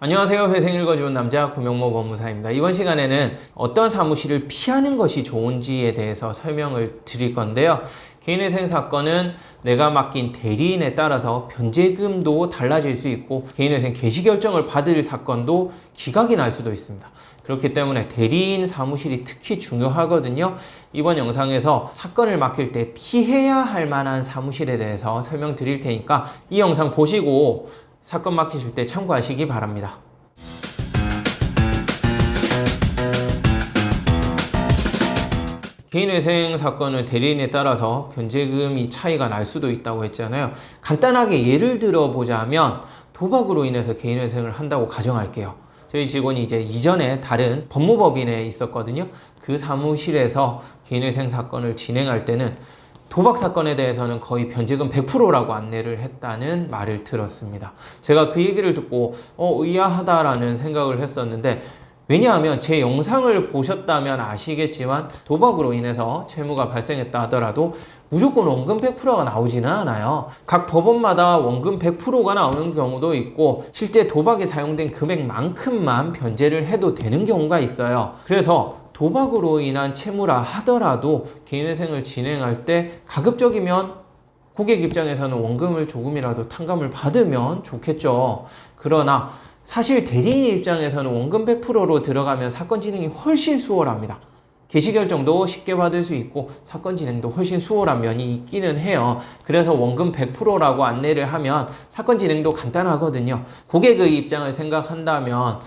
안녕하세요. 회생 읽어주는 남자 구명모 법무사입니다. 이번 시간에는 어떤 사무실을 피하는 것이 좋은지에 대해서 설명을 드릴 건데요. 개인회생 사건은 내가 맡긴 대리인에 따라서 변제금도 달라질 수 있고 개인회생 개시 결정을 받을 사건도 기각이 날 수도 있습니다. 그렇기 때문에 대리인 사무실이 특히 중요하거든요. 이번 영상에서 사건을 맡길 때 피해야 할 만한 사무실에 대해서 설명드릴 테니까 이 영상 보시고 사건 맡기실 때 참고하시기 바랍니다. 개인회생 사건은 대리인에 따라서 변제금이 차이가 날 수도 있다고 했잖아요. 간단하게 예를 들어 보자면 도박으로 인해서 개인회생을 한다고 가정할게요. 저희 직원이 이제 이전에 다른 법무법인에 있었거든요. 그 사무실에서 개인회생 사건을 진행할 때는 도박 사건에 대해서는 거의 변제금 100%라고 안내를 했다는 말을 들었습니다. 제가 그 얘기를 듣고 의아하다라는 생각을 했었는데, 왜냐하면 제 영상을 보셨다면 아시겠지만 도박으로 인해서 채무가 발생했다 하더라도 무조건 원금 100%가 나오지는 않아요. 각 법원마다 원금 100%가 나오는 경우도 있고 실제 도박에 사용된 금액만큼만 변제를 해도 되는 경우가 있어요. 그래서 도박으로 인한 채무라 하더라도 개인회생을 진행할 때 가급적이면 고객 입장에서는 원금을 조금이라도 탕감을 받으면 좋겠죠. 그러나 사실 대리인 입장에서는 원금 100%로 들어가면 사건 진행이 훨씬 수월합니다. 개시 결정도 쉽게 받을 수 있고 사건 진행도 훨씬 수월한 면이 있기는 해요. 그래서 원금 100%라고 안내를 하면 사건 진행도 간단하거든요. 고객의 입장을 생각한다면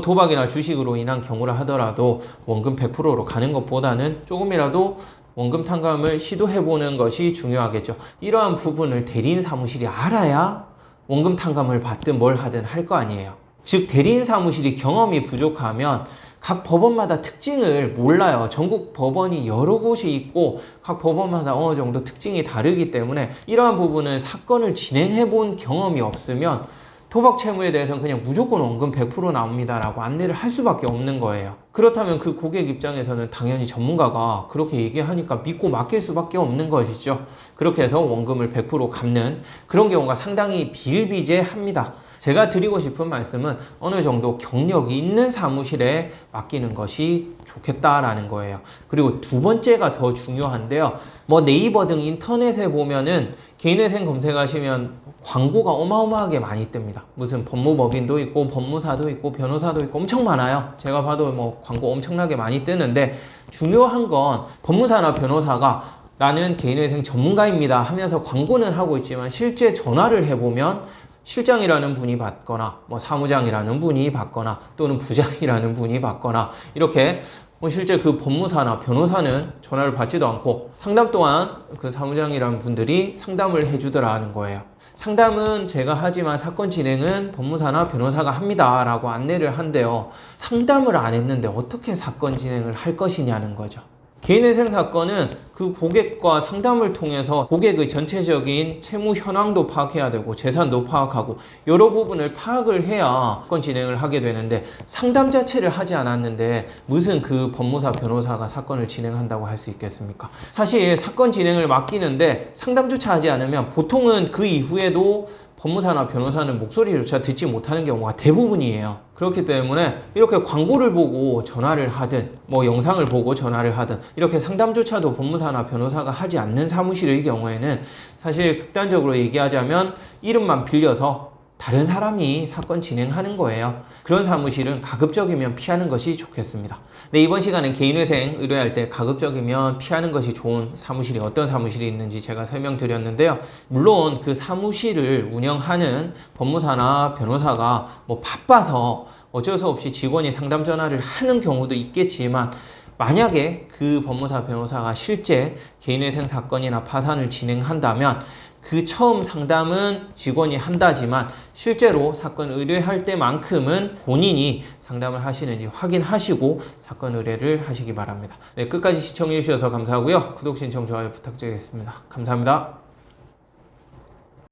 도박이나 주식으로 인한 경우라 하더라도 원금 100%로 가는 것보다는 조금이라도 원금 탕감을 시도해보는 것이 중요하겠죠. 이러한 부분을 대리인 사무실이 알아야 원금 탕감을 받든 뭘 하든 할 거 아니에요. 즉 대리인 사무실이 경험이 부족하면 각 법원마다 특징을 몰라요. 전국 법원이 여러 곳이 있고 각 법원마다 어느 정도 특징이 다르기 때문에 이러한 부분을 사건을 진행해 본 경험이 없으면 도박 채무에 대해서는 그냥 무조건 원금 100% 나옵니다 라고 안내를 할 수밖에 없는 거예요. 그렇다면 그 고객 입장에서는 당연히 전문가가 그렇게 얘기하니까 믿고 맡길 수밖에 없는 것이죠. 그렇게 해서 원금을 100% 갚는 그런 경우가 상당히 비일비재합니다. 제가 드리고 싶은 말씀은 어느 정도 경력이 있는 사무실에 맡기는 것이 좋겠다라는 거예요. 그리고 두 번째가 더 중요한데요. 네이버 등 인터넷에 보면은 개인회생 검색하시면 광고가 어마어마하게 많이 뜹니다. 무슨 법무법인도 있고 법무사도 있고 변호사도 있고 엄청 많아요. 제가 봐도 광고 엄청나게 많이 뜨는데 중요한 건 법무사나 변호사가 나는 개인회생 전문가입니다 하면서 광고는 하고 있지만 실제 전화를 해보면 실장이라는 분이 받거나 사무장이라는 분이 받거나 또는 부장이라는 분이 받거나 이렇게 실제 그 법무사나 변호사는 전화를 받지도 않고 상담 또한 그 사무장이라는 분들이 상담을 해주더라는 거예요. 상담은 제가 하지만 사건 진행은 법무사나 변호사가 합니다 라고 안내를 한대요. 상담을 안 했는데 어떻게 사건 진행을 할 것이냐는 거죠. 개인회생 사건은 그 고객과 상담을 통해서 고객의 전체적인 채무 현황도 파악해야 되고 재산도 파악하고 여러 부분을 파악을 해야 사건 진행을 하게 되는데 상담 자체를 하지 않았는데 무슨 그 법무사 변호사가 사건을 진행한다고 할 수 있겠습니까? 사실 사건 진행을 맡기는데 상담조차 하지 않으면 보통은 그 이후에도 법무사나 변호사는 목소리조차 듣지 못하는 경우가 대부분이에요. 그렇기 때문에 이렇게 광고를 보고 전화를 하든 영상을 보고 전화를 하든 이렇게 상담조차도 법무사나 변호사가 하지 않는 사무실의 경우에는 사실 극단적으로 얘기하자면 이름만 빌려서 다른 사람이 사건 진행하는 거예요. 그런 사무실은 가급적이면 피하는 것이 좋겠습니다. 네, 이번 시간은 개인회생 의뢰할 때 가급적이면 피하는 것이 좋은 사무실이 어떤 사무실이 있는지 제가 설명드렸는데요. 물론 그 사무실을 운영하는 법무사나 변호사가 바빠서 어쩔 수 없이 직원이 상담 전화를 하는 경우도 있겠지만 만약에 그 법무사 변호사가 실제 개인회생 사건이나 파산을 진행한다면 그 처음 상담은 직원이 한다지만 실제로 사건 의뢰할 때만큼은 본인이 상담을 하시는지 확인하시고 사건 의뢰를 하시기 바랍니다. 네, 끝까지 시청해 주셔서 감사하고요. 구독, 신청, 좋아요 부탁드리겠습니다. 감사합니다.